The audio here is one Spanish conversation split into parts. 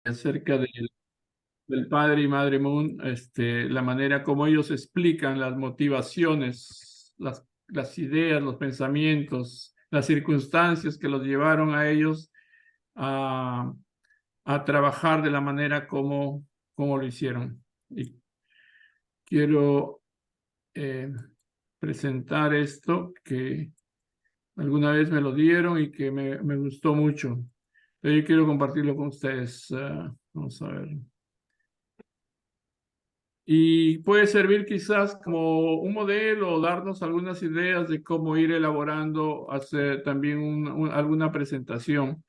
acerca del padre y madre Moon, la manera como ellos explican las motivaciones, las ideas, los pensamientos, las circunstancias que los llevaron a ellos a, a trabajar de la manera como lo hicieron. Y quiero presentar esto que alguna vez me lo dieron y que me gustó mucho. Yo quiero compartirlo con ustedes. Vamos a ver. Y puede servir quizás como un modelo o darnos algunas ideas de cómo ir elaborando, hacer también alguna presentación.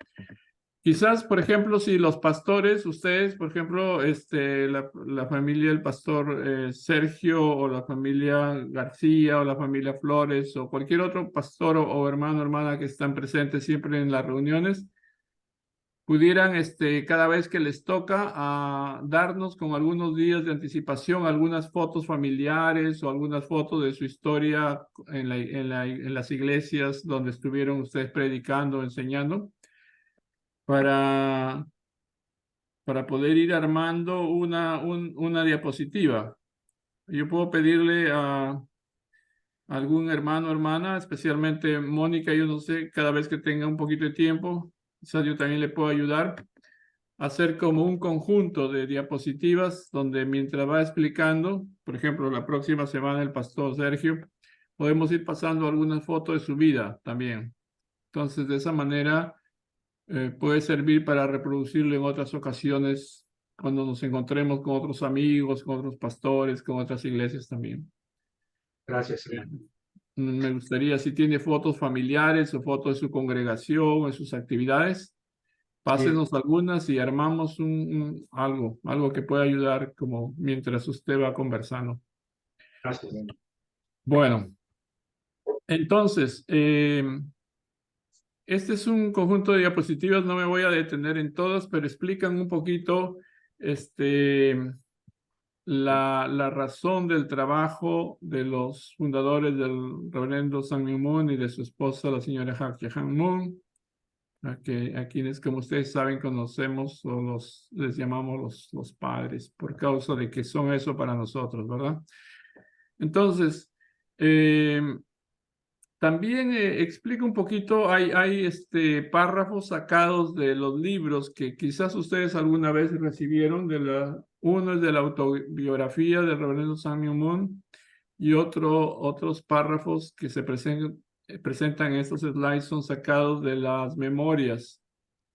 Quizás, por ejemplo, si los pastores, ustedes, por ejemplo, la familia del pastor Sergio o la familia García o la familia Flores o cualquier otro pastor o hermano o hermana que están presentes siempre en las reuniones, pudieran cada vez que les toca darnos con algunos días de anticipación algunas fotos familiares o algunas fotos de su historia en las iglesias donde estuvieron ustedes predicando, enseñando, para, para poder ir armando una diapositiva. Yo puedo pedirle a algún hermano o hermana, especialmente Mónica, yo no sé, cada vez que tenga un poquito de tiempo, quizás yo también le puedo ayudar hacer como un conjunto de diapositivas donde mientras va explicando, por ejemplo, la próxima semana el pastor Sergio, podemos ir pasando algunas fotos de su vida también. Entonces, de esa manera puede servir para reproducirlo en otras ocasiones cuando nos encontremos con otros amigos, con otros pastores, con otras iglesias también. Gracias. Me gustaría, si tiene fotos familiares o fotos de su congregación, de sus actividades, pásenos algunas y armamos algo que pueda ayudar como mientras usted va conversando. Gracias. Bueno, entonces, este es un conjunto de diapositivas, no me voy a detener en todas, pero explican un poquito la razón del trabajo de los fundadores del reverendo Sun Myung Moon y de su esposa, la señora Hak Jae Moon. A quienes, como ustedes saben, conocemos o les llamamos los padres, por causa de que son eso para nosotros, ¿verdad? Entonces, también explica un poquito, hay párrafos sacados de los libros que quizás ustedes alguna vez recibieron, uno es de la autobiografía del reverendo Sun Myung Moon y otros párrafos que se presentan en estos slides son sacados de las memorias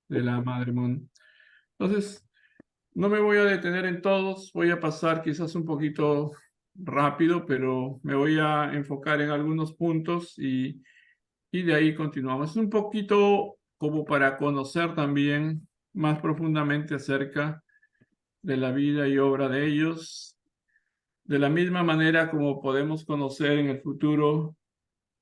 de la Madre Moon. Entonces, no me voy a detener en todos, voy a pasar quizás un poquito rápido, pero me voy a enfocar en algunos puntos y de ahí continuamos. Es un poquito como para conocer también más profundamente acerca de la vida y obra de ellos, de la misma manera como podemos conocer en el futuro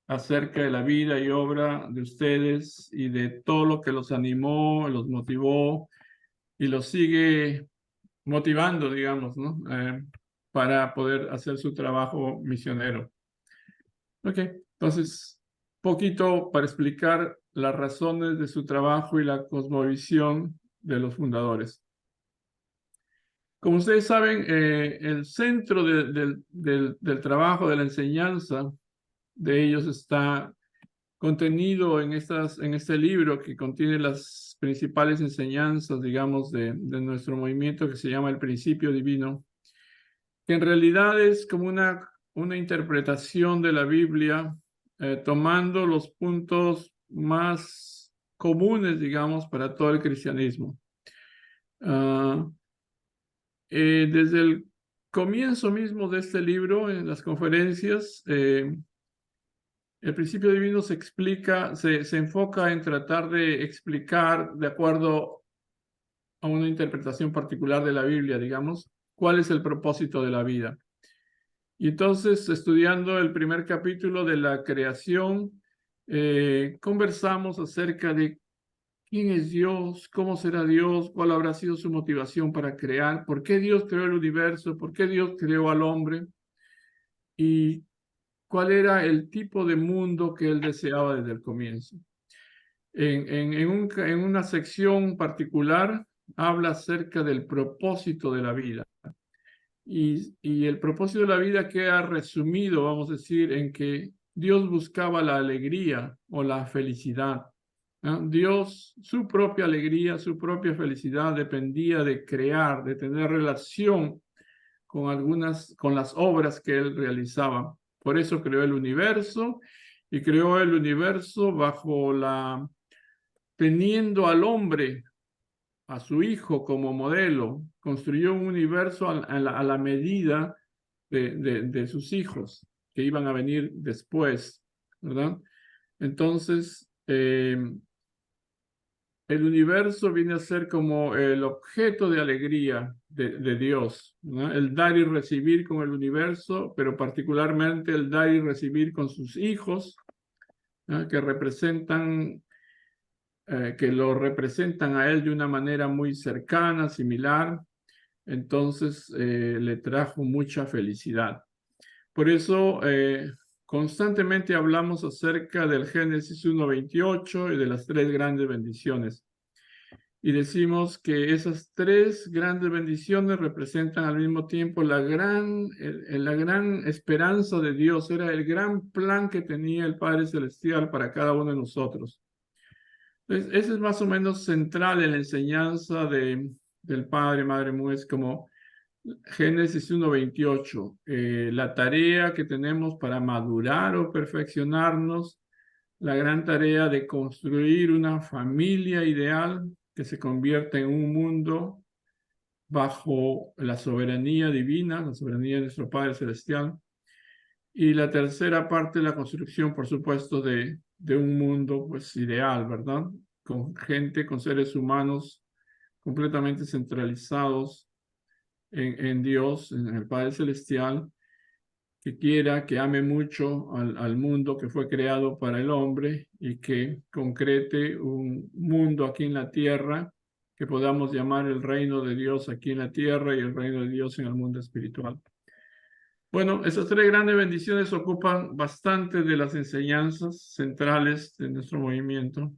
acerca de la vida y obra de ustedes y de todo lo que los animó, los motivó y los sigue motivando, digamos, ¿no? Para poder hacer su trabajo misionero. Ok, entonces, poquito para explicar las razones de su trabajo y la cosmovisión de los fundadores. Como ustedes saben, el centro del trabajo, de la enseñanza de ellos está contenido en este libro que contiene las principales enseñanzas, digamos, de nuestro movimiento que se llama El Principio Divino, que en realidad es como una interpretación de la Biblia, tomando los puntos más comunes, digamos, para todo el cristianismo. Desde el comienzo mismo de este libro, en las conferencias, el principio divino se enfoca en tratar de explicar, de acuerdo a una interpretación particular de la Biblia, digamos, cuál es el propósito de la vida. Y entonces, estudiando el primer capítulo de la creación, conversamos acerca de quién es Dios, cómo será Dios, cuál habrá sido su motivación para crear, por qué Dios creó el universo, por qué Dios creó al hombre y cuál era el tipo de mundo que él deseaba desde el comienzo. En una sección particular habla acerca del propósito de la vida. Y el propósito de la vida queda resumido, vamos a decir, en que Dios buscaba la alegría o la felicidad, ¿no? Dios, su propia alegría, su propia felicidad dependía de crear, de tener relación con las obras que él realizaba. Por eso creó el universo y creó el universo teniendo al hombre, a su hijo como modelo, construyó un universo a la medida de sus hijos que iban a venir después, ¿verdad? Entonces, el universo viene a ser como el objeto de alegría de Dios, ¿no? El dar y recibir con el universo, pero particularmente el dar y recibir con sus hijos, ¿no? Que lo representan a él de una manera muy cercana, similar. Entonces le trajo mucha felicidad. Por eso constantemente hablamos acerca del Génesis 1:28 y de las tres grandes bendiciones. Y decimos que esas tres grandes bendiciones representan al mismo tiempo la gran esperanza de Dios. Era el gran plan que tenía el Padre Celestial para cada uno de nosotros. Entonces, ese es más o menos central en la enseñanza del Padre, Madre Mu, es como Génesis 1:28, la tarea que tenemos para madurar o perfeccionarnos, la gran tarea de construir una familia ideal que se convierta en un mundo bajo la soberanía divina, la soberanía de nuestro Padre Celestial. Y la tercera parte, la construcción, por supuesto, de un mundo pues ideal, ¿verdad? Con gente, con seres humanos completamente centralizados en Dios, en el Padre Celestial, que quiera, que ame mucho al mundo que fue creado para el hombre y que concrete un mundo aquí en la tierra que podamos llamar el reino de Dios aquí en la tierra y el reino de Dios en el mundo espiritual. Bueno, esas tres grandes bendiciones ocupan bastante de las enseñanzas centrales de nuestro movimiento.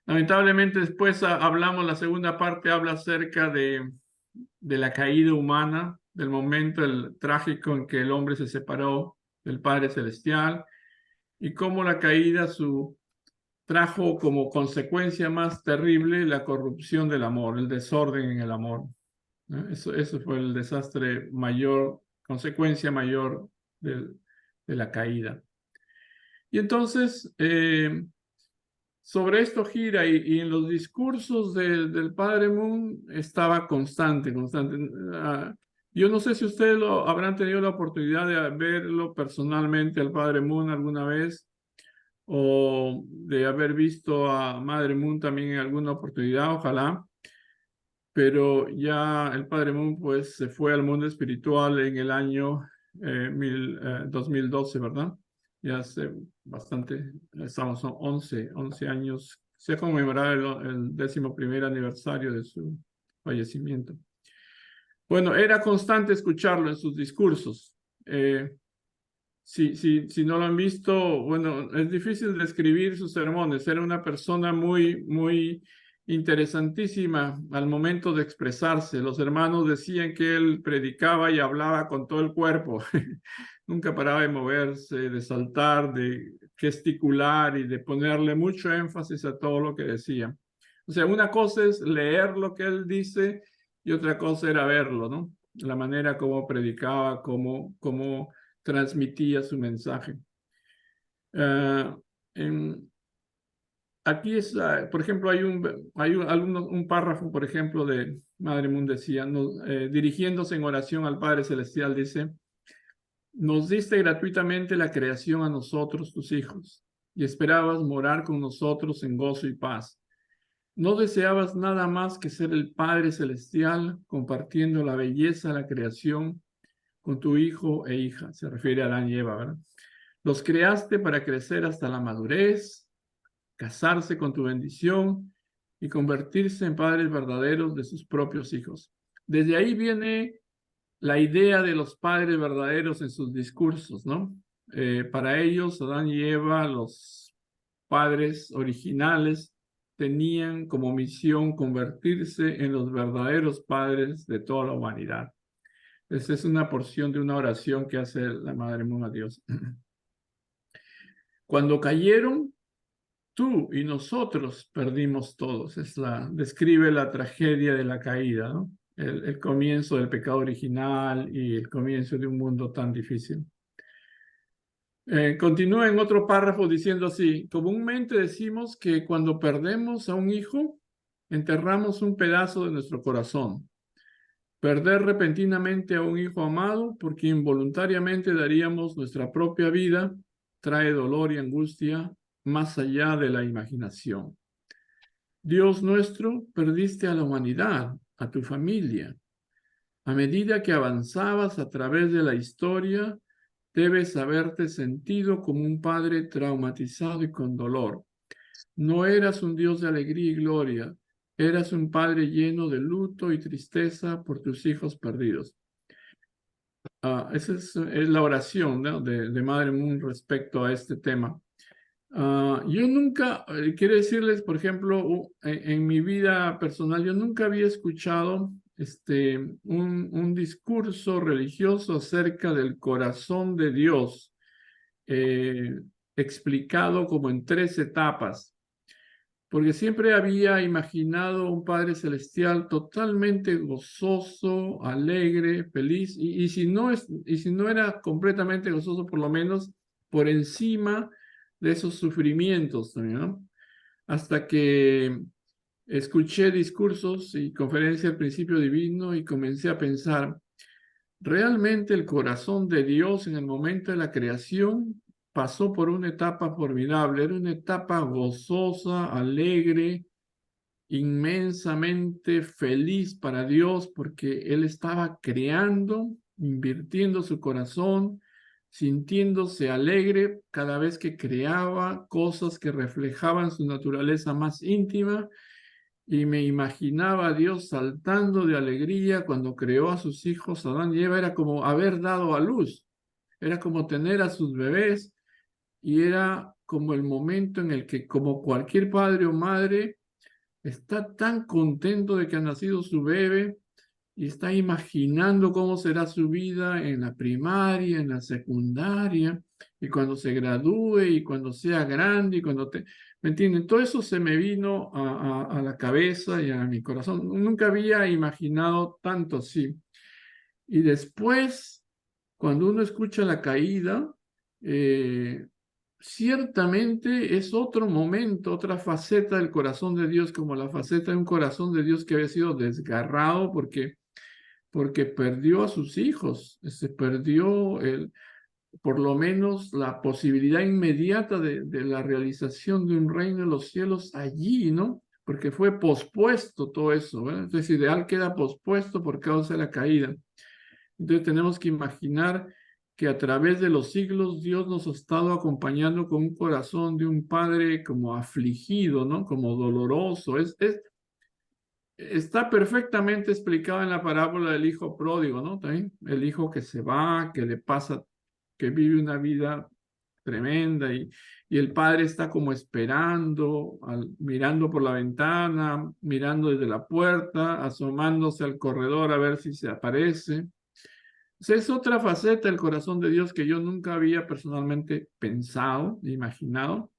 Lamentablemente después hablamos, la segunda parte habla acerca de la caída humana, del momento trágico en que el hombre se separó del Padre Celestial y cómo la caída trajo como consecuencia más terrible la corrupción del amor, el desorden en el amor, ¿no? Eso fue el desastre mayor, consecuencia mayor de la caída. Y entonces, sobre esto gira y en los discursos del Padre Moon estaba constante. Yo no sé si ustedes habrán tenido la oportunidad de verlo personalmente al Padre Moon alguna vez o de haber visto a Madre Moon también en alguna oportunidad, ojalá. Pero ya el Padre Moon pues se fue al mundo espiritual en el año 2012, ¿verdad? Ya hace bastante, estamos 11 años, se conmemorará el 11º aniversario de su fallecimiento. Bueno, era constante escucharlo en sus discursos. Si no lo han visto, bueno, es difícil describir sus sermones. Era una persona muy, muy interesantísima al momento de expresarse. Los hermanos decían que él predicaba y hablaba con todo el cuerpo. Nunca paraba de moverse, de saltar, de gesticular y de ponerle mucho énfasis a todo lo que decía. O sea, una cosa es leer lo que él dice y otra cosa era verlo, ¿no? La manera como predicaba, cómo transmitía su mensaje. Aquí es, por ejemplo, hay un párrafo, por ejemplo, de Madre Moon decía, dirigiéndose en oración al Padre Celestial, dice: nos diste gratuitamente la creación a nosotros, tus hijos, y esperabas morar con nosotros en gozo y paz. No deseabas nada más que ser el Padre Celestial, compartiendo la belleza de la creación con tu hijo e hija. Se refiere a Adán y Eva, ¿verdad? Los creaste para crecer hasta la madurez, casarse con tu bendición y convertirse en padres verdaderos de sus propios hijos. Desde ahí viene la idea de los padres verdaderos en sus discursos, ¿no? Para ellos, Adán y Eva, los padres originales, tenían como misión convertirse en los verdaderos padres de toda la humanidad. Esa es una porción de una oración que hace la Madre Moon a Dios. Cuando cayeron, tú y nosotros perdimos todos. Describe la tragedia de la caída, ¿no? El comienzo del pecado original y el comienzo de un mundo tan difícil. Continúa en otro párrafo diciendo así: comúnmente decimos que cuando perdemos a un hijo, enterramos un pedazo de nuestro corazón. Perder repentinamente a un hijo amado porque involuntariamente daríamos nuestra propia vida trae dolor y angustia más allá de la imaginación. Dios nuestro, perdiste a la humanidad, a tu familia. A medida que avanzabas a través de la historia, debes haberte sentido como un padre traumatizado y con dolor. No eras un Dios de alegría y gloria, eras un padre lleno de luto y tristeza por tus hijos perdidos. Esa es la oración, ¿no? de Madre Moon respecto a este tema. Yo nunca, quiero decirles, por ejemplo, en mi vida personal, yo nunca había escuchado un discurso religioso acerca del corazón de Dios, explicado como en 3 etapas, porque siempre había imaginado un Padre Celestial totalmente gozoso, alegre, feliz, y si no era completamente gozoso, por lo menos por encima de esos sufrimientos también, ¿no? Hasta que escuché discursos y conferencias del principio divino y comencé a pensar, realmente el corazón de Dios en el momento de la creación pasó por una etapa formidable, era una etapa gozosa, alegre, inmensamente feliz para Dios porque Él estaba creando, invirtiendo su corazón, sintiéndose alegre cada vez que creaba cosas que reflejaban su naturaleza más íntima, y me imaginaba a Dios saltando de alegría cuando creó a sus hijos Adán y Eva. Era como haber dado a luz, era como tener a sus bebés, y era como el momento en el que, como cualquier padre o madre, está tan contento de que ha nacido su bebé y está imaginando cómo será su vida en la primaria, en la secundaria, y cuando se gradúe, y cuando sea grande, y ¿me entienden? Todo eso se me vino a la cabeza y a mi corazón. Nunca había imaginado tanto así. Y después, cuando uno escucha la caída, ciertamente es otro momento, otra faceta del corazón de Dios, como la faceta de un corazón de Dios que había sido desgarrado porque perdió a sus hijos, se perdió por lo menos la posibilidad inmediata de la realización de un reino de los cielos allí, ¿no? Porque fue pospuesto todo eso, ¿verdad? Entonces, ideal queda pospuesto por causa de la caída. Entonces, tenemos que imaginar que a través de los siglos Dios nos ha estado acompañando con un corazón de un padre como afligido, ¿no? Como doloroso. Está perfectamente explicado en la parábola del hijo pródigo, ¿no? También el hijo que se va, que le pasa, que vive una vida tremenda, y el padre está como esperando, mirando por la ventana, mirando desde la puerta, asomándose al corredor a ver si se aparece. O sea, es otra faceta del corazón de Dios que yo nunca había personalmente pensado, imaginado.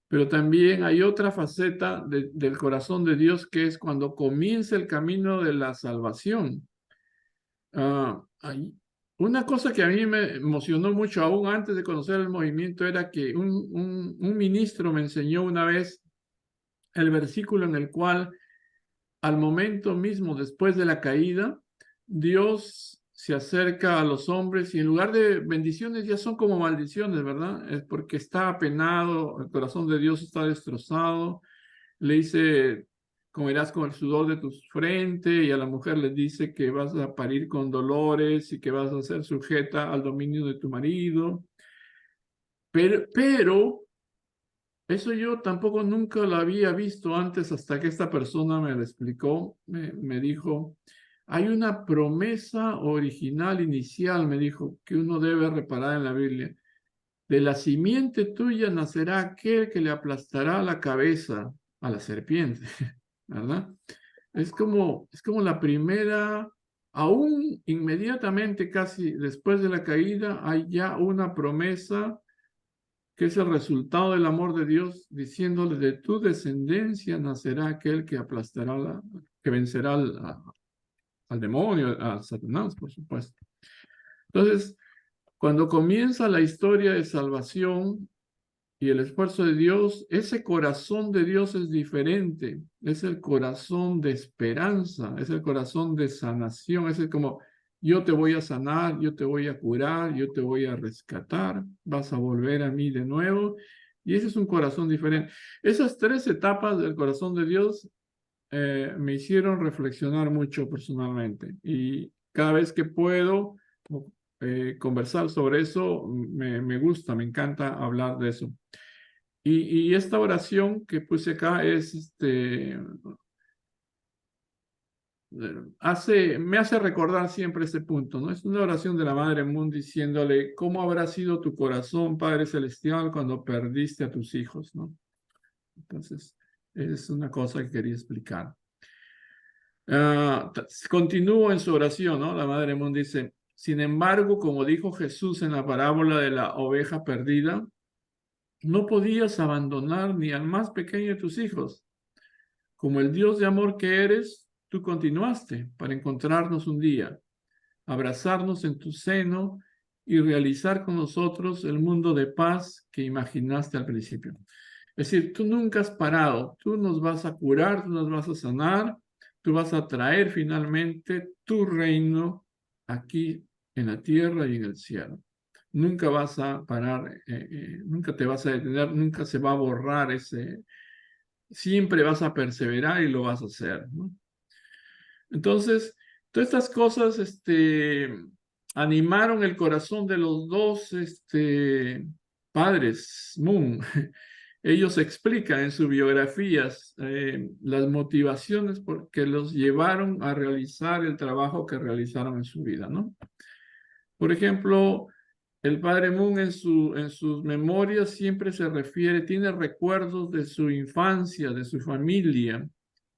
Pero también hay otra faceta del corazón de Dios, que es cuando comienza el camino de la salvación. Una cosa que a mí me emocionó mucho, aún antes de conocer el movimiento, era que un ministro me enseñó una vez el versículo en el cual, al momento mismo después de la caída, Dios se acerca a los hombres y en lugar de bendiciones ya son como maldiciones, ¿verdad? Es porque está apenado, el corazón de Dios está destrozado. Le dice, comerás con el sudor de tu frente, y a la mujer le dice que vas a parir con dolores y que vas a ser sujeta al dominio de tu marido. Pero eso yo tampoco nunca lo había visto antes hasta que esta persona me lo explicó. Me dijo, hay una promesa original, inicial, me dijo, que uno debe reparar en la Biblia. De la simiente tuya nacerá aquel que le aplastará la cabeza, a la serpiente, ¿verdad? Es como la primera, aún inmediatamente, casi después de la caída, hay ya una promesa que es el resultado del amor de Dios, diciéndole, de tu descendencia nacerá aquel que aplastará, que vencerá al demonio, a Satanás, por supuesto. Entonces, cuando comienza la historia de salvación y el esfuerzo de Dios, ese corazón de Dios es diferente, es el corazón de esperanza, es el corazón de sanación, es el como, yo te voy a sanar, yo te voy a curar, yo te voy a rescatar, vas a volver a mí de nuevo, y ese es un corazón diferente. Esas tres etapas del corazón de Dios me hicieron reflexionar mucho personalmente, y cada vez que puedo conversar sobre eso, me gusta, me encanta hablar de eso. Y esta oración que puse acá es, me hace recordar siempre ese punto, ¿no? Es una oración de la Madre Moon diciéndole, ¿cómo habrá sido tu corazón, Padre Celestial, cuando perdiste a tus hijos, ¿no? Entonces, es una cosa que quería explicar. Continúo en su oración, ¿no? La Madre Moon dice, sin embargo, como dijo Jesús en la parábola de la oveja perdida, no podías abandonar ni al más pequeño de tus hijos. Como el Dios de amor que eres, tú continuaste para encontrarnos un día, abrazarnos en tu seno y realizar con nosotros el mundo de paz que imaginaste al principio. Es decir, tú nunca has parado, tú nos vas a curar, tú nos vas a sanar, tú vas a traer finalmente tu reino aquí en la tierra y en el cielo. Nunca vas a parar, nunca te vas a detener, nunca se va a borrar ese, siempre vas a perseverar y lo vas a hacer, ¿no? Entonces, todas estas cosas, animaron el corazón de los dos, padres, Moon. Ellos explican en sus biografías las motivaciones que los llevaron a realizar el trabajo que realizaron en su vida, ¿no? Por ejemplo, el padre Moon en sus memorias siempre se refiere, tiene recuerdos de su infancia, de su familia,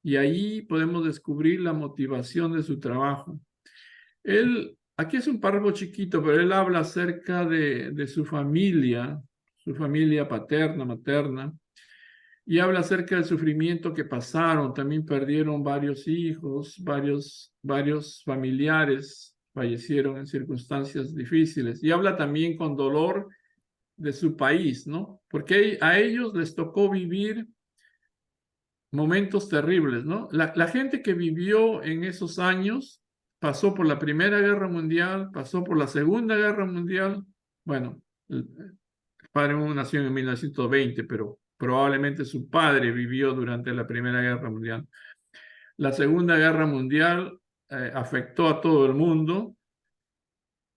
y ahí podemos descubrir la motivación de su trabajo. Aquí es un párrafo chiquito, pero él habla acerca de su familia paterna, materna, y habla acerca del sufrimiento que pasaron. También perdieron varios hijos, varios familiares fallecieron en circunstancias difíciles. Y habla también con dolor de su país, ¿no? Porque a ellos les tocó vivir momentos terribles, ¿no? La gente que vivió en esos años pasó por la Primera Guerra Mundial, pasó por la Segunda Guerra Mundial. Bueno, el padre nació en 1920, pero probablemente su padre vivió durante la Primera Guerra Mundial. La Segunda Guerra Mundial afectó a todo el mundo,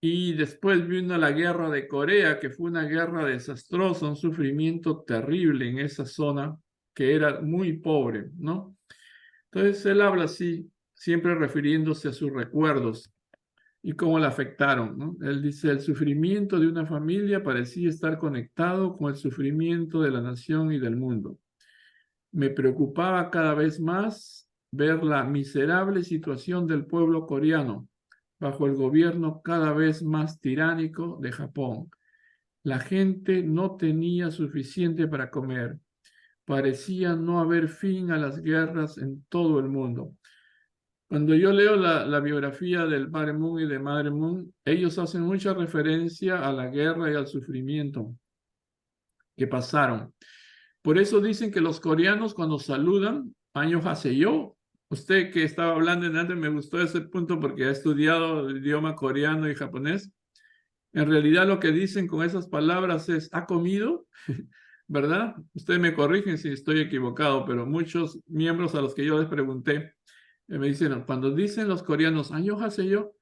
y después vino la Guerra de Corea, que fue una guerra desastrosa, un sufrimiento terrible en esa zona que era muy pobre, ¿no? Entonces él habla así, siempre refiriéndose a sus recuerdos y cómo le afectaron, ¿no? Él dice, el sufrimiento de una familia parecía estar conectado con el sufrimiento de la nación y del mundo. Me preocupaba cada vez más ver la miserable situación del pueblo coreano bajo el gobierno cada vez más tiránico de Japón. La gente no tenía suficiente para comer. Parecía no haber fin a las guerras en todo el mundo. Cuando yo leo la biografía del padre Moon y de madre Moon, ellos hacen mucha referencia a la guerra y al sufrimiento que pasaron. Por eso dicen que los coreanos cuando saludan, annyeonghaseyo. Usted que estaba hablando en antes, me gustó ese punto porque ha estudiado el idioma coreano y japonés. En realidad lo que dicen con esas palabras es, ¿ha comido? ¿Verdad? Ustedes me corrigen si estoy equivocado, pero muchos miembros a los que yo les pregunté me dicen, cuando dicen los coreanos, annyeonghaseyo,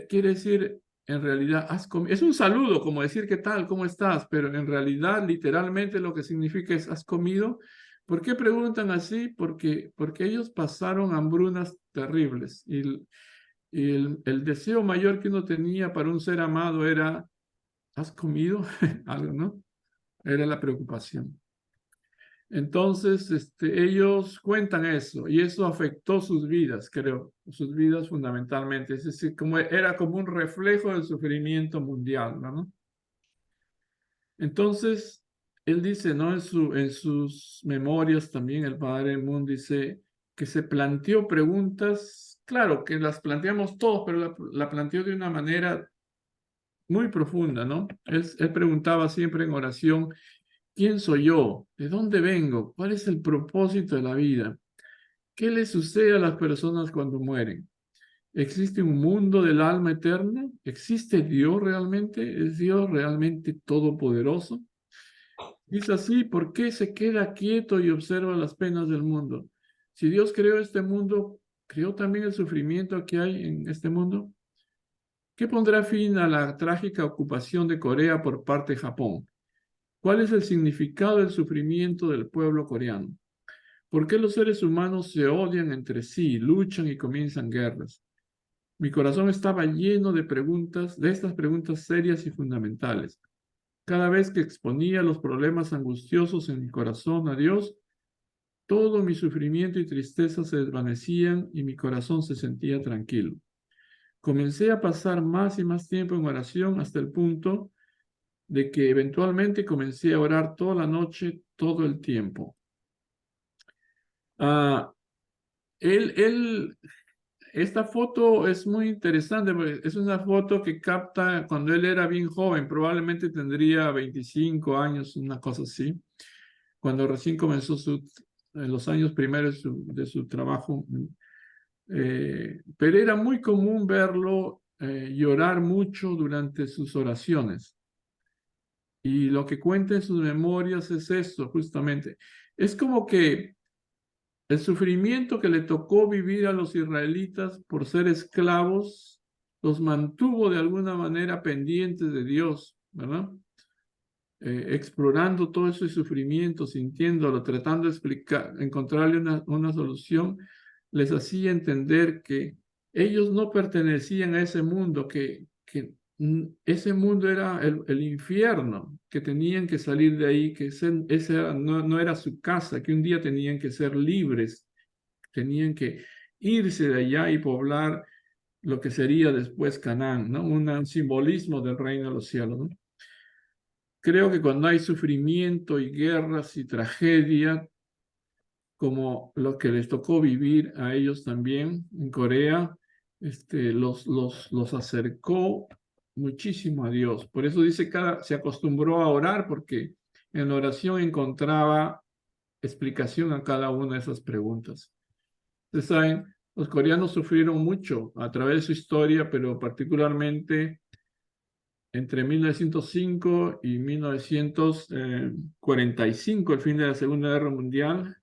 quiere decir, en realidad, es un saludo, como decir qué tal, cómo estás, pero en realidad, literalmente, lo que significa es, ¿has comido? ¿Por qué preguntan así? Porque ellos pasaron hambrunas terribles, y el deseo mayor que uno tenía para un ser amado era, ¿has comido? Algo, ¿no? Era la preocupación. Entonces, ellos cuentan eso y eso afectó sus vidas, creo, sus vidas fundamentalmente. Es decir, era como un reflejo del sufrimiento mundial, ¿no? Entonces, él dice, ¿no? En sus memorias también el padre Moon dice que se planteó preguntas, claro, que las planteamos todos, pero la planteó de una manera muy profunda, ¿no? Él preguntaba siempre en oración, ¿quién soy yo? ¿De dónde vengo? ¿Cuál es el propósito de la vida? ¿Qué le sucede a las personas cuando mueren? ¿Existe un mundo del alma eterna? ¿Existe Dios realmente? ¿Es Dios realmente todopoderoso? Dice así, ¿por qué se queda quieto y observa las penas del mundo? Si Dios creó este mundo, ¿creó también el sufrimiento que hay en este mundo? ¿Qué pondrá fin a la trágica ocupación de Corea por parte de Japón? ¿Cuál es el significado del sufrimiento del pueblo coreano? ¿Por qué los seres humanos se odian entre sí, luchan y comienzan guerras? Mi corazón estaba lleno de preguntas, de estas preguntas serias y fundamentales. Cada vez que exponía los problemas angustiosos en mi corazón a Dios, todo mi sufrimiento y tristeza se desvanecían y mi corazón se sentía tranquilo. Comencé a pasar más y más tiempo en oración hasta el punto de que eventualmente comencé a orar toda la noche, todo el tiempo. Ah, él, esta foto es muy interesante porque es una foto que capta cuando él era bien joven, probablemente tendría 25 años, una cosa así, cuando recién comenzó en los años primeros de su trabajo. Pero era muy común verlo llorar mucho durante sus oraciones. Y lo que cuenta en sus memorias es esto, justamente. Es como que el sufrimiento que le tocó vivir a los israelitas por ser esclavos los mantuvo de alguna manera pendientes de Dios, ¿verdad? Explorando todo ese sufrimiento, sintiéndolo, tratando de explicar, encontrarle una solución, les hacía entender que ellos no pertenecían a ese mundo, que ese mundo era el infierno, que tenían que salir de ahí, que no era su casa, que un día tenían que ser libres, tenían que irse de allá y poblar lo que sería después Canaán, ¿no? Un simbolismo del reino de los cielos, ¿no? Creo que cuando hay sufrimiento y guerras y tragedia, como lo que les tocó vivir a ellos también en Corea, los acercó muchísimo a Dios. Por eso dice, se acostumbró a orar porque en la oración encontraba explicación a cada una de esas preguntas. Ustedes saben, los coreanos sufrieron mucho a través de su historia, pero particularmente entre 1905 y 1945, el fin de la Segunda Guerra Mundial,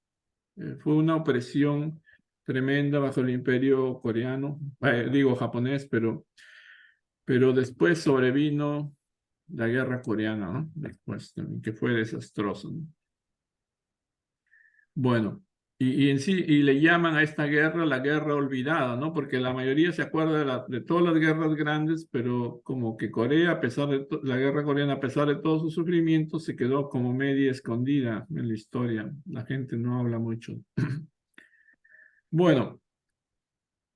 fue una opresión tremenda bajo el imperio coreano, digo japonés, pero después sobrevino la guerra coreana, ¿no? Después también, que fue desastroso, ¿no? Bueno, y en sí, y le llaman a esta guerra la guerra olvidada, ¿no? Porque la mayoría se acuerda de todas las guerras grandes, pero como que Corea, a pesar de la guerra coreana, a pesar de todos sus sufrimientos, se quedó como media escondida en la historia. La gente no habla mucho. Bueno,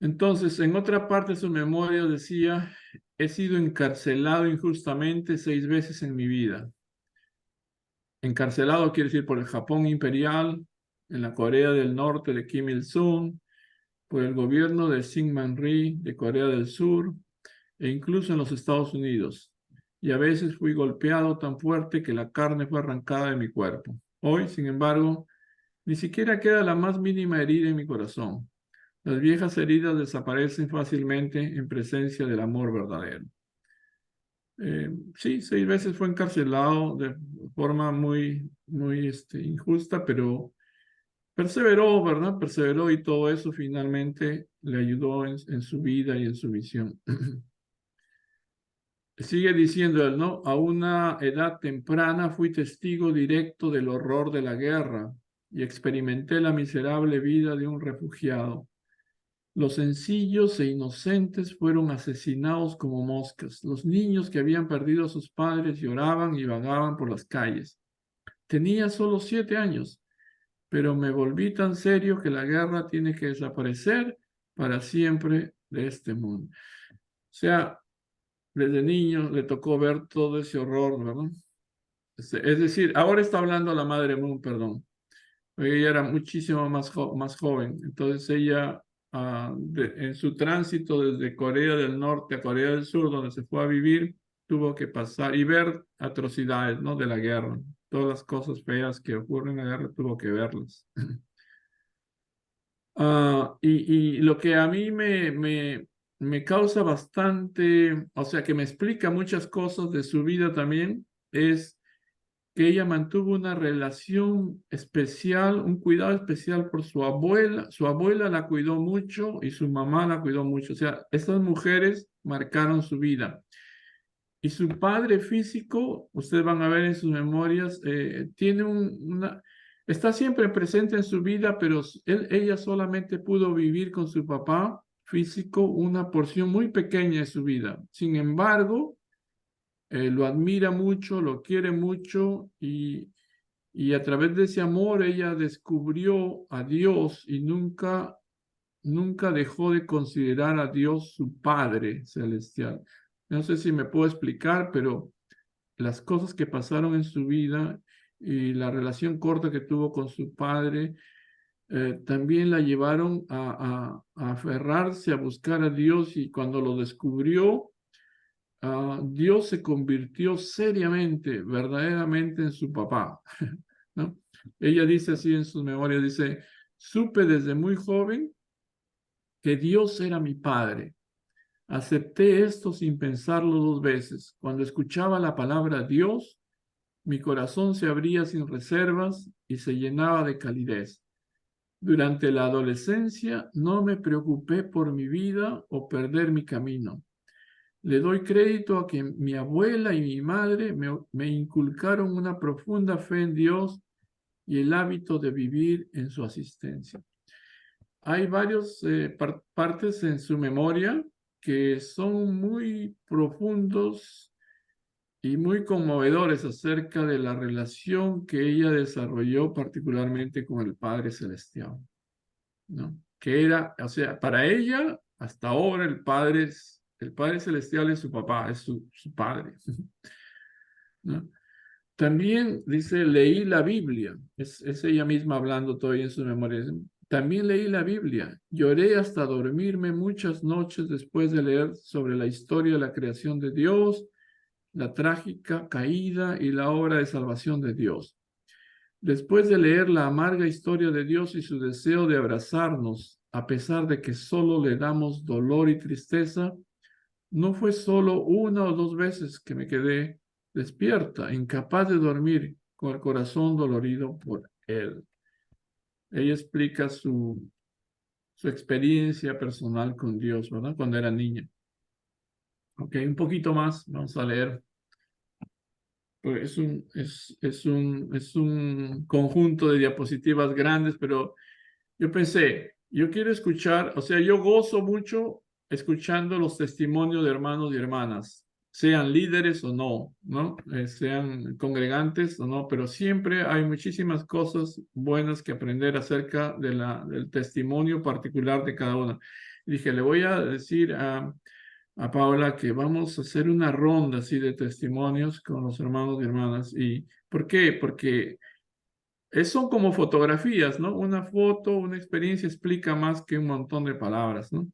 entonces, en otra parte de su memoria decía, he sido encarcelado injustamente 6 veces en mi vida. Encarcelado quiere decir por el Japón imperial, en la Corea del Norte de Kim Il-sung, por el gobierno de Syngman Rhee de Corea del Sur e incluso en los Estados Unidos. Y a veces fui golpeado tan fuerte que la carne fue arrancada de mi cuerpo. Hoy, sin embargo, ni siquiera queda la más mínima herida en mi corazón. Las viejas heridas desaparecen fácilmente en presencia del amor verdadero. Sí, 6 veces fue encarcelado de forma muy injusta, pero perseveró, ¿verdad? Perseveró y todo eso finalmente le ayudó en su vida y en su visión. Sigue diciendo él, ¿no? A una edad temprana fui testigo directo del horror de la guerra y experimenté la miserable vida de un refugiado. Los sencillos e inocentes fueron asesinados como moscas. Los niños que habían perdido a sus padres lloraban y vagaban por las calles. Tenía solo 7 años. pero me volví tan serio que la guerra tiene que desaparecer para siempre de este mundo. O sea, desde niño le tocó ver todo ese horror, ¿verdad? Es decir, ahora está hablando la Madre Moon, perdón. Ella era muchísimo más joven. Entonces ella, en su tránsito desde Corea del Norte a Corea del Sur, donde se fue a vivir, tuvo que pasar y ver atrocidades, ¿no? De la guerra. Todas las cosas feas que ocurren en la guerra tuvo que verlas. Y lo que a mí me causa bastante, o sea, que me explica muchas cosas de su vida también, es que ella mantuvo una relación especial, un cuidado especial por su abuela. Su abuela la cuidó mucho y su mamá la cuidó mucho. O sea, estas mujeres marcaron su vida. Y su padre físico, ustedes van a ver en sus memorias, tiene está siempre presente en su vida, pero ella solamente pudo vivir con su papá físico una porción muy pequeña de su vida. Sin embargo, lo admira mucho, lo quiere mucho y a través de ese amor ella descubrió a Dios y nunca dejó de considerar a Dios su Padre celestial. No sé si me puedo explicar, pero las cosas que pasaron en su vida y la relación corta que tuvo con su padre, también la llevaron a aferrarse, a buscar a Dios y cuando lo descubrió, Dios se convirtió seriamente, verdaderamente en su papá, ¿no? Ella dice así en sus memorias, dice, supe desde muy joven que Dios era mi padre. Acepté esto sin pensarlo dos veces. Cuando escuchaba la palabra Dios, mi corazón se abría sin reservas y se llenaba de calidez. Durante la adolescencia no me preocupé por mi vida o perder mi camino. Le doy crédito a que mi abuela y mi madre me inculcaron una profunda fe en Dios y el hábito de vivir en su asistencia. Hay varios partes en su memoria que son muy profundos y muy conmovedores acerca de la relación que ella desarrolló particularmente con el Padre Celestial, ¿no? Que era, o sea, para ella, hasta ahora el Padre Celestial es su papá, es su padre, ¿no? También dice, leí la Biblia, es ella misma hablando todavía en sus memorias. También leí la Biblia, lloré hasta dormirme muchas noches después de leer sobre la historia de la creación de Dios, la trágica caída y la obra de salvación de Dios. Después de leer la amarga historia de Dios y su deseo de abrazarnos, a pesar de que solo le damos dolor y tristeza, no fue solo una o dos veces que me quedé despierta, incapaz de dormir, con el corazón dolorido por él. Ella explica su experiencia personal con Dios, ¿verdad? Cuando era niña. Ok, un poquito más, vamos a leer. Pues es un conjunto de diapositivas grandes, pero yo pensé, yo quiero escuchar, o sea, yo gozo mucho escuchando los testimonios de hermanos y hermanas, sean líderes o no, ¿no? Sean congregantes o no, pero siempre hay muchísimas cosas buenas que aprender acerca del testimonio particular de cada uno. Dije, le voy a decir a Paula que vamos a hacer una ronda así de testimonios con los hermanos y hermanas. ¿Y por qué? Porque son como fotografías, ¿no? Una foto, una experiencia explica más que un montón de palabras, ¿no?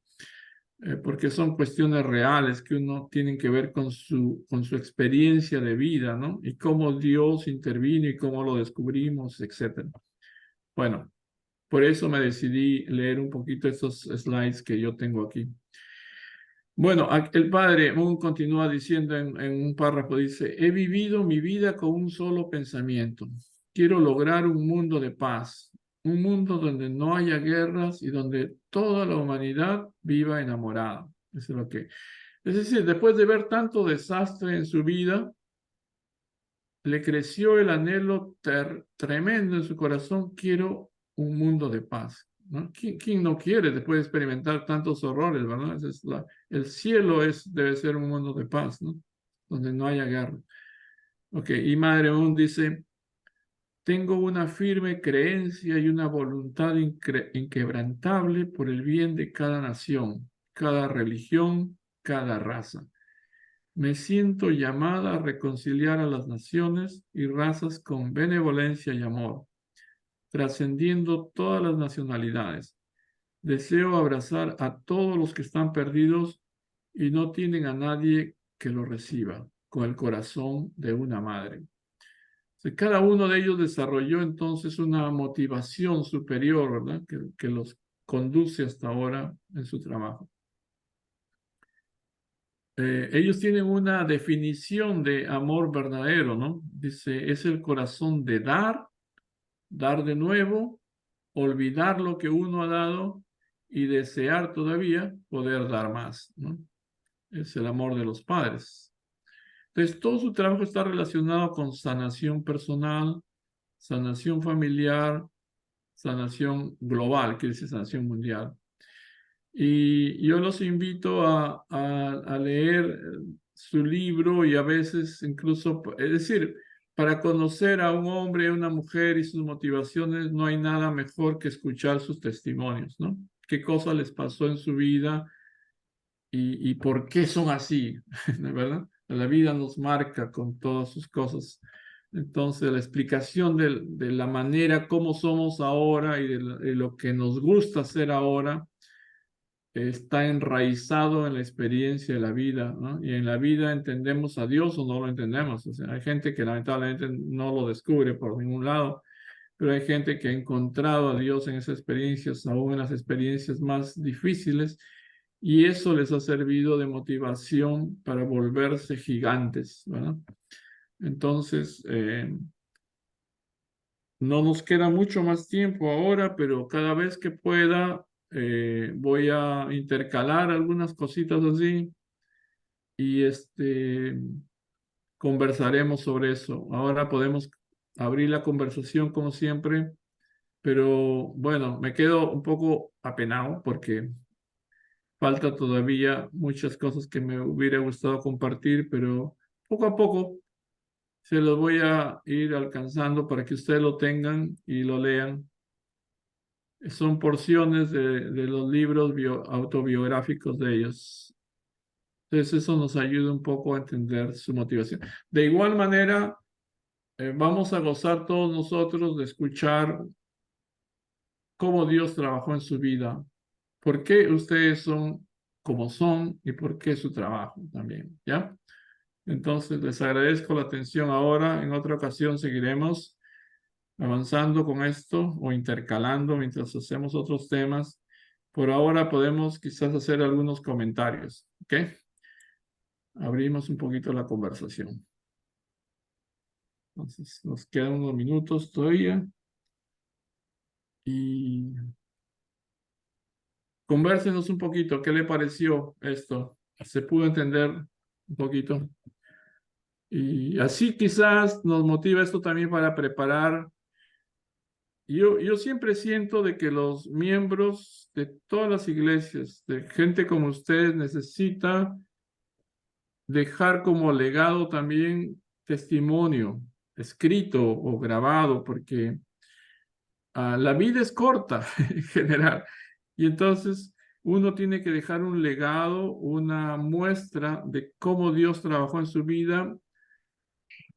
Porque son cuestiones reales que uno tiene que ver con su experiencia de vida, ¿no? Y cómo Dios intervino y cómo lo descubrimos, etcétera. Bueno, por eso me decidí leer un poquito estos slides que yo tengo aquí. Bueno, el padre Moon continúa diciendo en un párrafo, dice, he vivido mi vida con un solo pensamiento. Quiero lograr un mundo de paz, un mundo donde no haya guerras y donde toda la humanidad viva enamorada. Eso es lo que... Es decir, después de ver tanto desastre en su vida, le creció el anhelo tremendo en su corazón, quiero un mundo de paz, ¿no? ¿Quién no quiere después de experimentar tantos horrores, verdad? El cielo debe ser un mundo de paz, ¿no? Donde no haya guerra. Ok, y Madre Moon dice, Tengo una firme creencia y una voluntad inquebrantable por el bien de cada nación, cada religión, cada raza. Me siento llamada a reconciliar a las naciones y razas con benevolencia y amor, trascendiendo todas las nacionalidades. Deseo abrazar a todos los que están perdidos y no tienen a nadie que lo reciba, con el corazón de una madre. Cada uno de ellos desarrolló entonces una motivación superior, ¿verdad? Que los conduce hasta ahora en su trabajo. Ellos tienen una definición de amor verdadero, ¿no? Dice, es el corazón de dar, dar de nuevo, olvidar lo que uno ha dado y desear todavía poder dar más, ¿no? Es el amor de los padres. Entonces, todo su trabajo está relacionado con sanación personal, sanación familiar, sanación global, que es sanación mundial. Y yo los invito a leer su libro y a veces incluso, es decir, para conocer a un hombre, a una mujer y sus motivaciones, no hay nada mejor que escuchar sus testimonios, ¿no? ¿Qué cosa les pasó en su vida y por qué son así? ¿Verdad? La vida nos marca con todas sus cosas. Entonces, la explicación de la manera como somos ahora y de lo que nos gusta hacer ahora está enraizado en la experiencia de la vida, ¿no? Y en la vida entendemos a Dios o no lo entendemos. O sea, hay gente que lamentablemente no lo descubre por ningún lado, pero hay gente que ha encontrado a Dios en esas experiencias, aún en las experiencias más difíciles, y eso les ha servido de motivación para volverse gigantes, ¿verdad? Entonces, no nos queda mucho más tiempo ahora, pero cada vez que pueda, voy a intercalar algunas cositas así y conversaremos sobre eso. Ahora podemos abrir la conversación como siempre, pero bueno, me quedo un poco apenado porque falta todavía muchas cosas que me hubiera gustado compartir, pero poco a poco se los voy a ir alcanzando para que ustedes lo tengan y lo lean. Son porciones de los libros autobiográficos de ellos. Entonces eso nos ayuda un poco a entender su motivación. De igual manera, vamos a gozar todos nosotros de escuchar cómo Dios trabajó en su vida, por qué ustedes son como son y por qué su trabajo también, ¿ya? Entonces les agradezco la atención ahora. En otra ocasión seguiremos avanzando con esto o intercalando mientras hacemos otros temas. Por ahora podemos quizás hacer algunos comentarios, ¿ok? Abrimos un poquito la conversación. Entonces, nos quedan unos minutos todavía y convérsenos un poquito. ¿Qué le pareció esto? ¿Se pudo entender un poquito? Y así quizás nos motiva esto también para preparar. Yo siempre siento de que los miembros de todas las iglesias, de gente como ustedes, necesita dejar como legado también testimonio, escrito o grabado, porque la vida es corta en general. Y entonces uno tiene que dejar un legado, una muestra de cómo Dios trabajó en su vida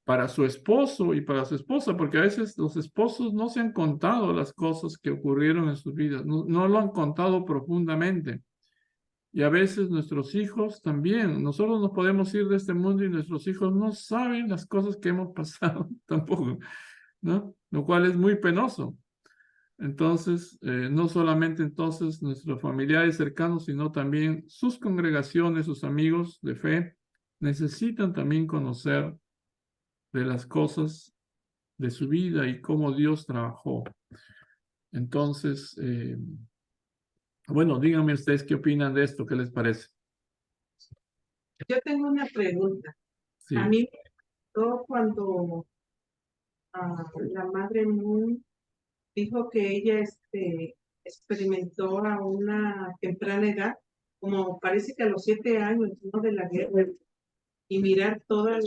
para su esposo y para su esposa, porque a veces los esposos no se han contado las cosas que ocurrieron en sus vidas, no lo han contado profundamente. Y a veces nuestros hijos también, nosotros nos podemos ir de este mundo y nuestros hijos no saben las cosas que hemos pasado tampoco, ¿no? Lo cual es muy penoso. Entonces, no solamente entonces nuestros familiares cercanos, sino también sus congregaciones, sus amigos de fe, necesitan también conocer de las cosas de su vida y cómo Dios trabajó. Entonces, bueno, díganme ustedes qué opinan de esto, qué les parece. Yo tengo una pregunta. Sí. A mí me gustó cuando la madre Moon dijo que ella experimentó a una temprana edad, como parece que a los 7 años, ¿no? De la guerra, y mirar toda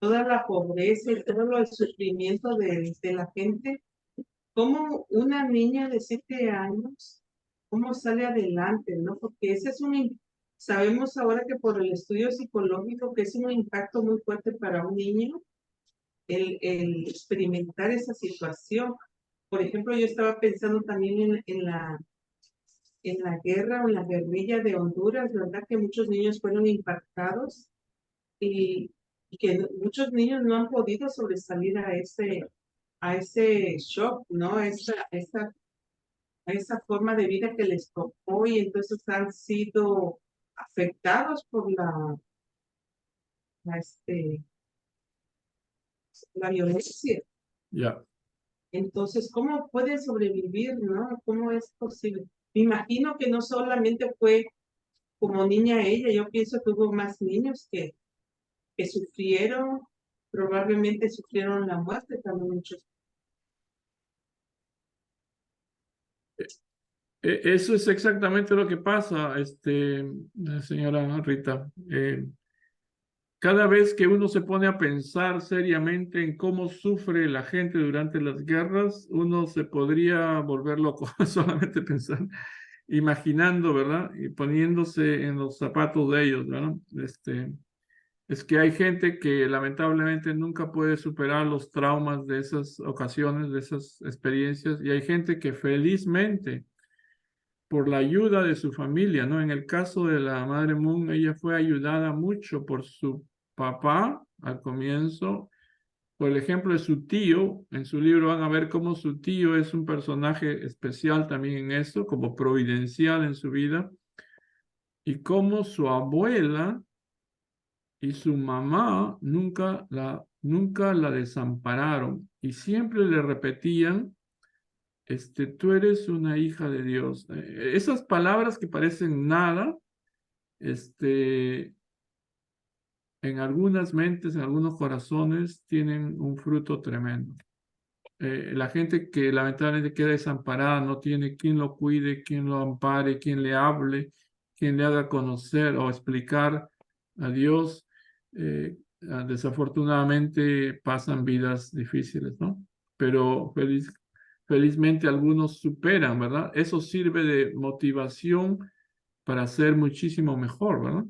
toda la pobreza y todo el sufrimiento de la gente, cómo una niña de 7 años, cómo sale adelante, ¿no? Porque ese es sabemos ahora que por el estudio psicológico que es un impacto muy fuerte para un niño el experimentar esa situación. Por ejemplo, yo estaba pensando también en la guerra o en la guerrilla de Honduras, ¿verdad? Que muchos niños fueron impactados y, y que muchos niños no han podido sobresalir a ese shock, ¿no? A esa forma de vida que les tocó y entonces han sido afectados por la, este, la violencia. Ya. Entonces, ¿cómo pueden sobrevivir, no? ¿Cómo es posible? Me imagino que no solamente fue como niña ella, yo pienso que hubo más niños que sufrieron, probablemente sufrieron la muerte también muchos. Eso es exactamente lo que pasa, señora Rita. Cada vez que uno se pone a pensar seriamente en cómo sufre la gente durante las guerras, uno se podría volver loco solamente pensar, imaginando, ¿verdad? Y poniéndose en los zapatos de ellos, ¿verdad? Es que hay gente que lamentablemente nunca puede superar los traumas de esas ocasiones, de esas experiencias, y hay gente que felizmente por la ayuda de su familia, ¿no? En el caso de la madre Moon, ella fue ayudada mucho por su papá al comienzo, por el ejemplo de su tío. En su libro van a ver cómo su tío es un personaje especial también en eso, como providencial en su vida, y cómo su abuela y su mamá nunca la desampararon y siempre le repetían tú eres una hija de Dios. Esas palabras que parecen nada, este, en algunas mentes, en algunos corazones, tienen un fruto tremendo. La gente que lamentablemente queda desamparada, no tiene quien lo cuide, quien lo ampare, quien le hable, quien le haga conocer o explicar a Dios, desafortunadamente pasan vidas difíciles, ¿no? Pero felizmente algunos superan, ¿verdad? Eso sirve de motivación para ser muchísimo mejor, ¿verdad?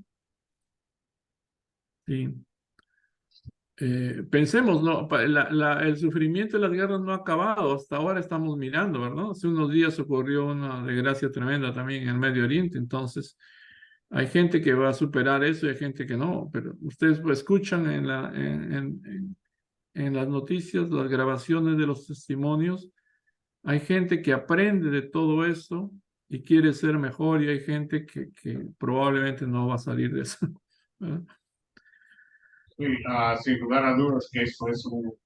Sí. Pensemos, ¿no? El sufrimiento de las guerras no ha acabado, hasta ahora estamos mirando, ¿verdad? Hace unos días ocurrió una desgracia tremenda también en el Medio Oriente, entonces hay gente que va a superar eso y hay gente que no, pero ustedes pues, escuchan en las noticias, las grabaciones de los testimonios, hay gente que aprende de todo eso y quiere ser mejor y hay gente que probablemente no va a salir de eso, ¿verdad? Sí, sin lugar a dudas que eso es un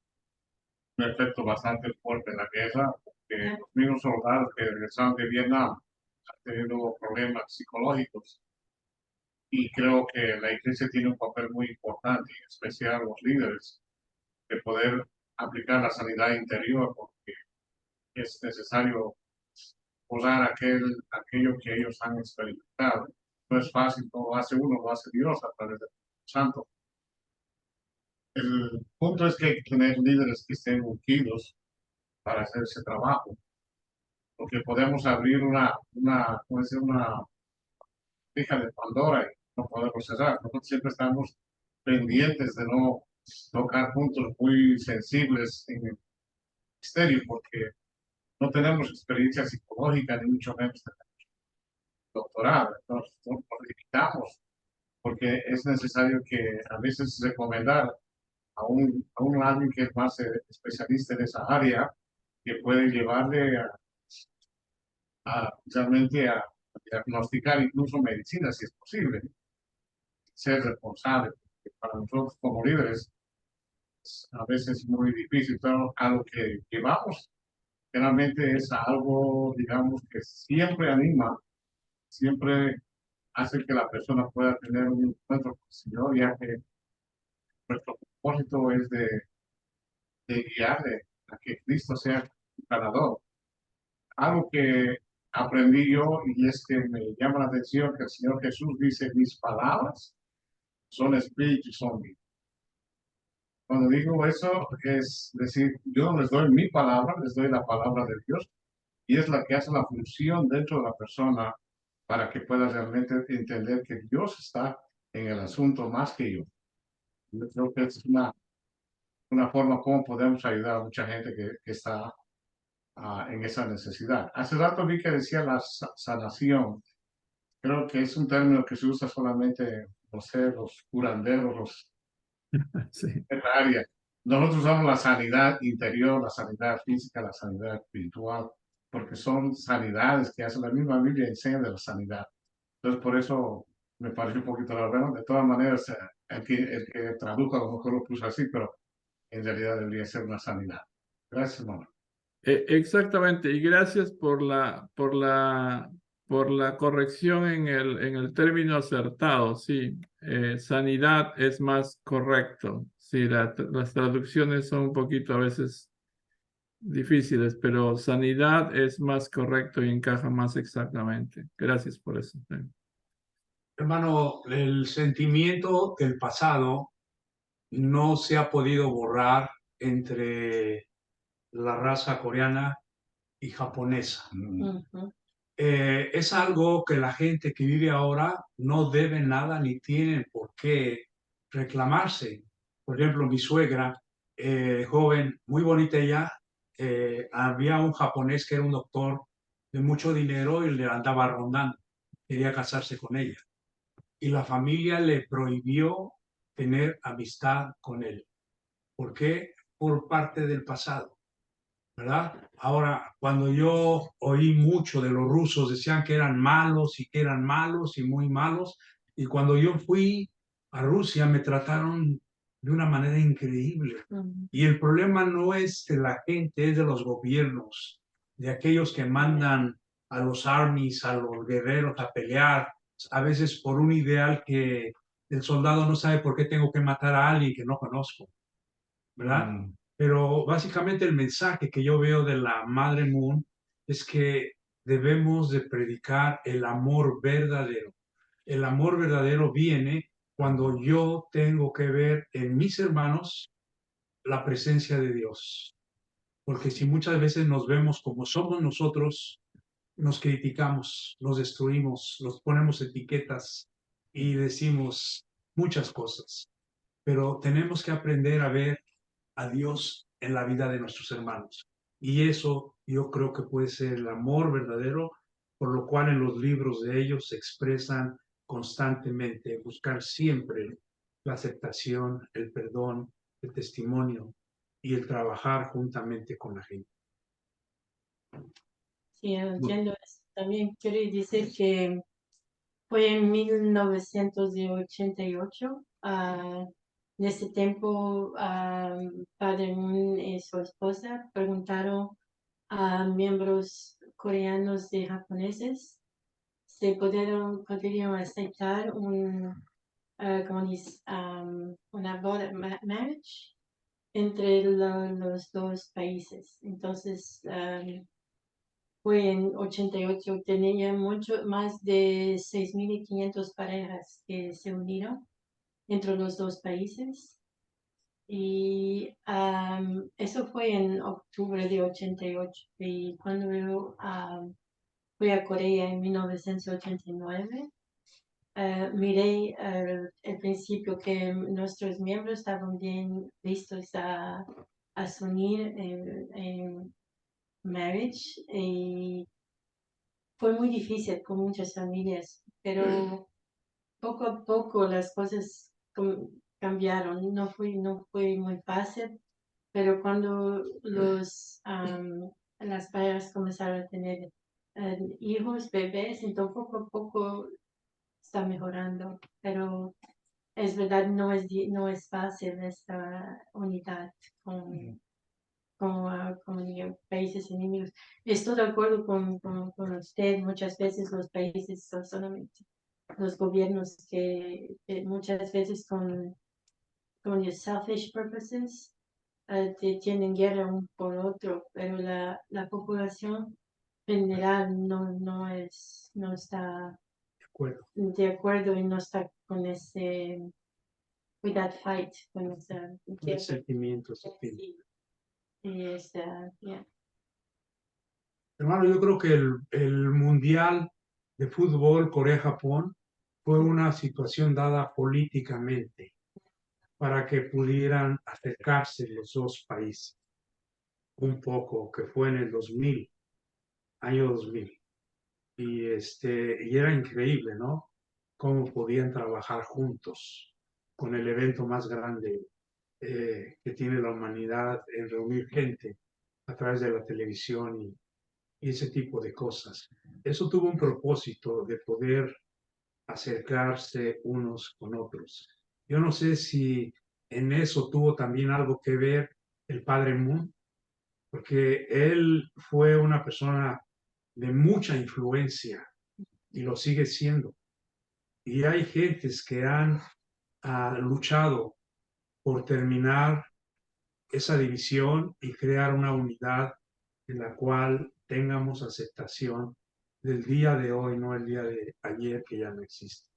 efecto bastante fuerte en la guerra, porque los mismos soldados que regresaron de Vietnam han tenido problemas psicológicos y creo que la iglesia tiene un papel muy importante, en especial los líderes, de poder aplicar la sanidad interior porque es necesario curar aquello que ellos han experimentado. No es fácil, no lo hace uno, lo hace Dios a través del Santo. El punto es que hay que tener líderes que estén ungidos para hacer ese trabajo, porque podemos abrir puede ser una fija de Pandora y no podemos cerrar. Nosotros siempre estamos pendientes de no tocar puntos muy sensibles en el misterio, porque no tenemos experiencia psicológica, ni mucho menos doctorado. Entonces, nos limitamos, porque es necesario que a veces recomendar a un alguien que es más especialista en esa área, que puede llevarle realmente a diagnosticar incluso medicina, si es posible, ser responsable. Porque para nosotros como líderes es a veces muy difícil, pero a lo que llevamos generalmente es algo, digamos, que siempre anima, siempre hace que la persona pueda tener un encuentro con el Señor, ya que nuestro propósito es de guiarle a que Cristo sea el ganador. Algo que aprendí yo y es que me llama la atención que el Señor Jesús dice, mis palabras son espíritu y son vida. Cuando digo eso, es decir, yo no les doy mi palabra, les doy la palabra de Dios, y es la que hace la función dentro de la persona para que pueda realmente entender que Dios está en el asunto más que yo. Yo creo que es una forma como podemos ayudar a mucha gente que está en esa necesidad. Hace rato vi que decía la sanación. Creo que es un término que se usa solamente, no sé, los curanderos, los Sí. en la área. Nosotros usamos la sanidad interior, la sanidad física, la sanidad espiritual, porque son sanidades que hace la misma Biblia enseña de la sanidad. Entonces, por eso me pareció un poquito raro. Bueno, de todas maneras, el que tradujo a lo mejor lo puso así, pero en realidad debería ser una sanidad. Gracias, hermano. Exactamente, y gracias por la corrección en el término acertado, sí. Sanidad es más correcto. Sí, las traducciones son un poquito a veces difíciles, pero sanidad es más correcto y encaja más exactamente. Gracias por eso. Sí. Hermano, el sentimiento del pasado no se ha podido borrar entre la raza coreana y japonesa. Ujú. Es algo que la gente que vive ahora no debe nada ni tienen por qué reclamarse. Por ejemplo, mi suegra, joven, muy bonita ella, había un japonés que era un doctor de mucho dinero y le andaba rondando, quería casarse con ella. Y la familia le prohibió tener amistad con él. ¿Por qué? Por parte del pasado. ¿Verdad? Ahora, cuando yo oí mucho de los rusos, decían que eran malos y que eran malos y muy malos, y cuando yo fui a Rusia me trataron de una manera increíble. Y el problema no es de la gente, es de los gobiernos, de aquellos que mandan a los armies, a los guerreros a pelear, a veces por un ideal que el soldado no sabe por qué tengo que matar a alguien que no conozco, ¿verdad? Pero básicamente el mensaje que yo veo de la Madre Moon es que debemos de predicar el amor verdadero. El amor verdadero viene cuando yo tengo que ver en mis hermanos la presencia de Dios. Porque si muchas veces nos vemos como somos nosotros, nos criticamos, nos destruimos, nos ponemos etiquetas y decimos muchas cosas. Pero tenemos que aprender a ver a Dios en la vida de nuestros hermanos. Y eso yo creo que puede ser el amor verdadero, por lo cual en los libros de ellos se expresan constantemente, buscar siempre la aceptación, el perdón, el testimonio y el trabajar juntamente con la gente. Sí, entiendo eso. También quiero decir que fue en 1988. En ese tiempo, Padre Moon y su esposa preguntaron a miembros coreanos y japoneses si podrían aceptar como dice, una boda, marriage entre los dos países. Entonces, fue en 88, tenía mucho más de 6.500 parejas que se unieron entre los dos países. Y eso fue en octubre de 88. Y cuando yo fui a Corea en 1989, miré al principio que nuestros miembros estaban bien listos a se unir en marriage. Y fue muy difícil con muchas familias, pero poco a poco las cosas cambiaron. No fue muy fácil, pero cuando las parejas comenzaron a tener hijos, bebés, entonces poco a poco está mejorando. Pero es verdad, no es fácil esta unidad con países enemigos. Estoy de acuerdo con usted. Muchas veces los países son solamente los gobiernos que muchas veces con selfish purposes tienen guerra uno por otro, pero la población general no está De acuerdo. de acuerdo y no está con ese with that fight, con esa guerra. Sentimientos, en fin. Sí. Y yeah. Hermano, yo creo que el Mundial de Fútbol Corea-Japón fue una situación dada políticamente para que pudieran acercarse los dos países un poco, que fue en el 2000, año 2000. Y era increíble, ¿no? Cómo podían trabajar juntos con el evento más grande que tiene la humanidad en reunir gente a través de la televisión y ese tipo de cosas. Eso tuvo un propósito de poder acercarse unos con otros. Yo no sé si en eso tuvo también algo que ver el padre Moon, porque él fue una persona de mucha influencia y lo sigue siendo. Y hay gentes que han luchado por terminar esa división y crear una unidad en la cual tengamos aceptación del día de hoy, no el día de ayer que ya no existe.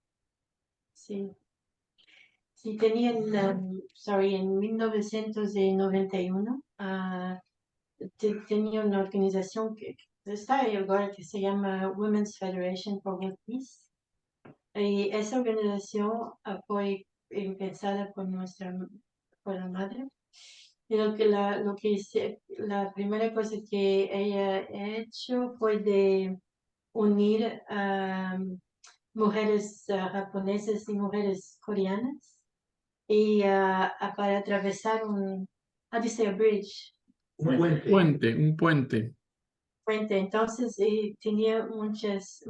Sí. Sí, tenían, en 1991 tenía una organización que está ahí ahora que se llama Women's Federation for World Peace. Y esa organización fue empezada por la madre. Y la primera cosa que ella ha hecho fue de unir a mujeres japonesas y mujeres coreanas y para atravesar dice a bridge, Un puente. Un puente. puente. Entonces tenía muchas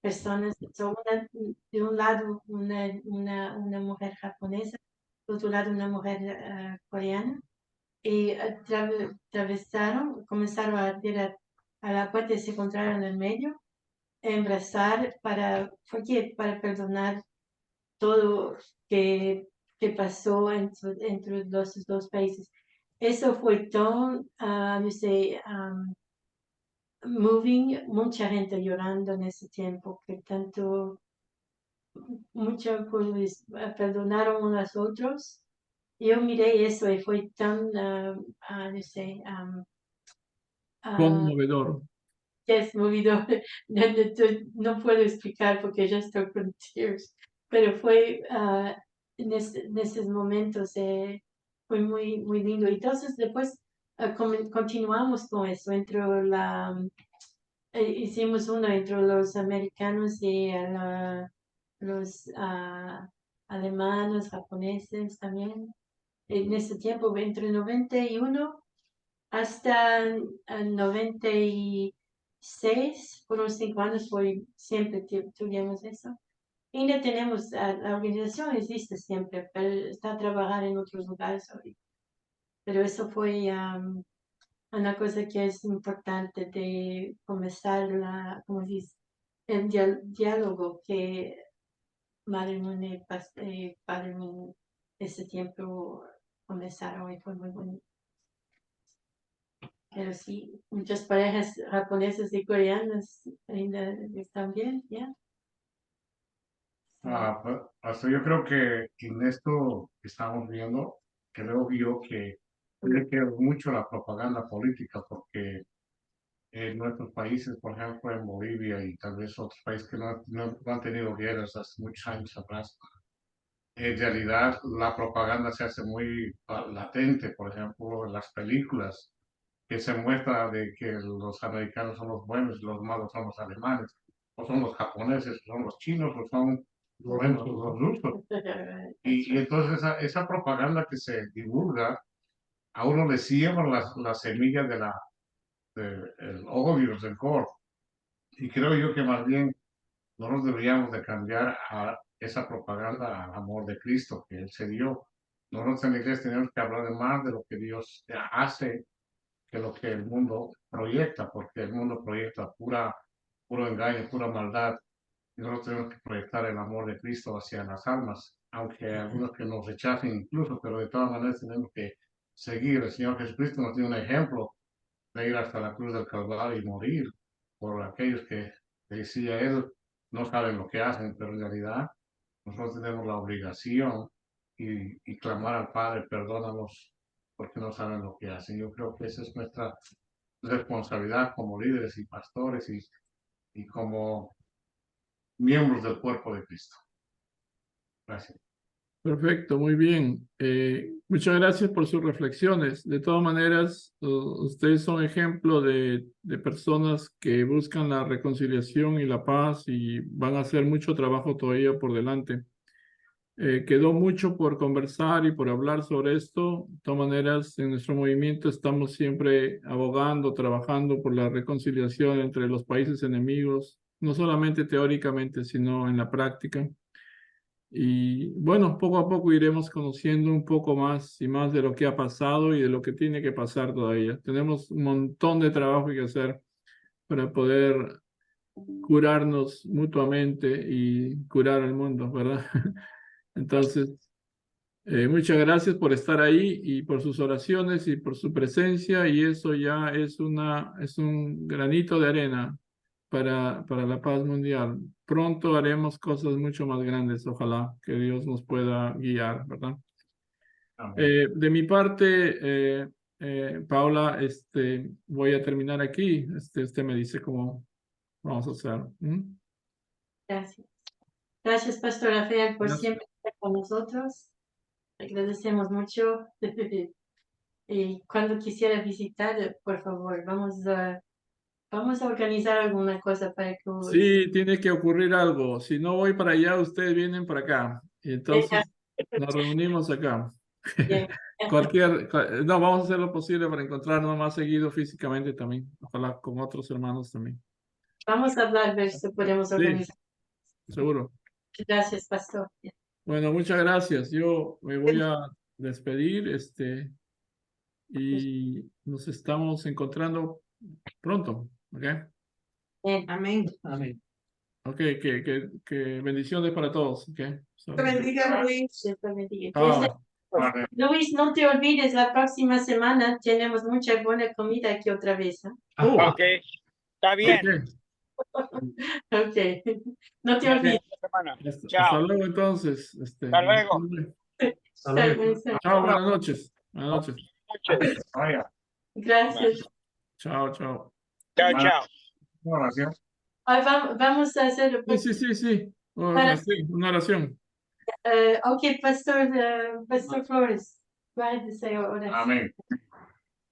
personas, de un lado una mujer japonesa, de otro lado una mujer coreana, y atravesaron, comenzaron a ir a la puerta y se encontraron en el medio, abrazar para perdonar todo que pasó entre los dos países. Eso fue tan, moving, mucha gente llorando en ese tiempo, que muchos pues, perdonaron unos a otros. Yo miré eso y fue tan, Conmovedor. es movido, no puedo explicar porque ya estoy con tears, pero fue en esos momentos fue muy, muy lindo. Entonces después continuamos con eso, hicimos uno entre los americanos y los alemanes, japoneses también. En ese tiempo, entre 91 hasta el 96, por unos 5 años, siempre tuvimos eso. Y no tenemos, la organización existe siempre, pero está a trabajar en otros lugares ahorita. Pero eso fue una cosa que es importante de comenzar como dice, el diálogo que Madre Moon y Padre Moon ese tiempo comenzaron y fue muy bonito. Pero sí, muchas parejas japonesas y coreanas ainda están bien, ¿ya? Hasta yo creo que en esto que estamos viendo, creo yo que tiene que ver mucho la propaganda política, porque en nuestros países, por ejemplo, en Bolivia y tal vez otros países que no han tenido guerras hace muchos años atrás, en realidad la propaganda se hace muy latente, por ejemplo, en las películas, que se muestra de que los americanos son los buenos y los malos son los alemanes, o son los japoneses, o son los chinos, o son bueno, los rusos. Y entonces esa propaganda que se divulga, a uno le siembra las semillas del odio, del rencor. Y creo yo que más bien no nos deberíamos de cambiar a esa propaganda al amor de Cristo que Él se dio. Nosotros en la iglesia tenemos que hablar más de lo que Dios hace que lo que el mundo proyecta, porque el mundo proyecta puro engaño, pura maldad. Y nosotros tenemos que proyectar el amor de Cristo hacia las almas, aunque hay algunos que nos rechacen incluso, pero de todas maneras tenemos que seguir. El Señor Jesucristo nos dio un ejemplo de ir hasta la cruz del Calvario y morir por aquellos que decía Él, no saben lo que hacen, pero en realidad nosotros tenemos la obligación y clamar al Padre, perdónanos porque no saben lo que hacen. Yo creo que esa es nuestra responsabilidad como líderes y pastores y como miembros del cuerpo de Cristo. Gracias. Perfecto, muy bien. Muchas gracias por sus reflexiones. De todas maneras, ustedes son ejemplo de personas que buscan la reconciliación y la paz y van a hacer mucho trabajo todavía por delante. Quedó mucho por conversar y por hablar sobre esto. De todas maneras, en nuestro movimiento estamos siempre abogando, trabajando por la reconciliación entre los países enemigos, no solamente teóricamente, sino en la práctica. Y bueno, poco a poco iremos conociendo un poco más y más de lo que ha pasado y de lo que tiene que pasar todavía. Tenemos un montón de trabajo que hacer para poder curarnos mutuamente y curar al mundo, ¿verdad? Entonces, muchas gracias por estar ahí y por sus oraciones y por su presencia, y eso ya es un granito de arena para la paz mundial. Pronto haremos cosas mucho más grandes, ojalá que Dios nos pueda guiar, ¿verdad? Amén. De mi parte, Paula, voy a terminar aquí. Usted me dice cómo vamos a hacer. ¿Mm? Gracias. Gracias, Pastor Rafael, por Gracias. siempre estar con nosotros. Agradecemos mucho. Y cuando quisiera visitar, por favor, vamos a organizar alguna cosa para que Sí, tiene que ocurrir algo. Si no voy para allá, ustedes vienen para acá. Y entonces nos reunimos acá. Bien. No, vamos a hacer lo posible para encontrarnos más seguido físicamente también. Ojalá con otros hermanos también. Vamos a hablar, ver si podemos Sí, organizar. seguro. Gracias, Pastor. Bueno, muchas gracias. Yo me voy a despedir, y nos estamos encontrando pronto, ¿ok? Bien. Amén. Amén. Ok, que bendiciones para todos, ¿ok? So, Te bendiga, Luis. Dios te bendiga. chao. Amén. Luis, no te olvides, la próxima semana tenemos mucha buena comida aquí otra vez. Oh, Ok, está bien. ok. Ok, no te Buen olvides. fin de semana. Hasta Chao. luego entonces. Hasta luego. Hasta luego. Chao, buenas noches. Buenas noches. Noches. Vaya, Gracias. Chao, chao. Chao, chao. una oración. Ay, vamos a hacer. Sí. Para- Sí, una oración. Ok, Pastor Flores, guárdese ahora. Amén.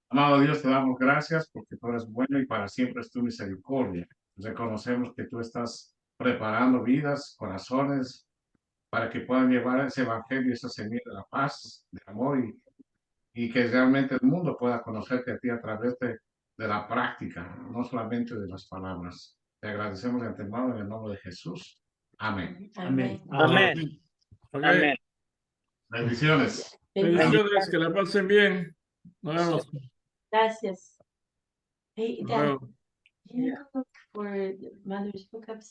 Amado Dios, te damos gracias porque tú eres bueno y para siempre es tu misericordia. Reconocemos que tú estás preparando vidas, corazones, para que puedan llevar ese evangelio, esa semilla de la paz, de amor y que realmente el mundo pueda conocerte a ti a través de la práctica, no solamente de las palabras. Te agradecemos de antemano en el nombre de Jesús. Amén. Amén. Amén. Ok. Amén. Bendiciones. Bendiciones, que la pasen bien. Nos vemos. Gracias. Hey, Hasta Dad, luego. can you look for Mother's Book Ups?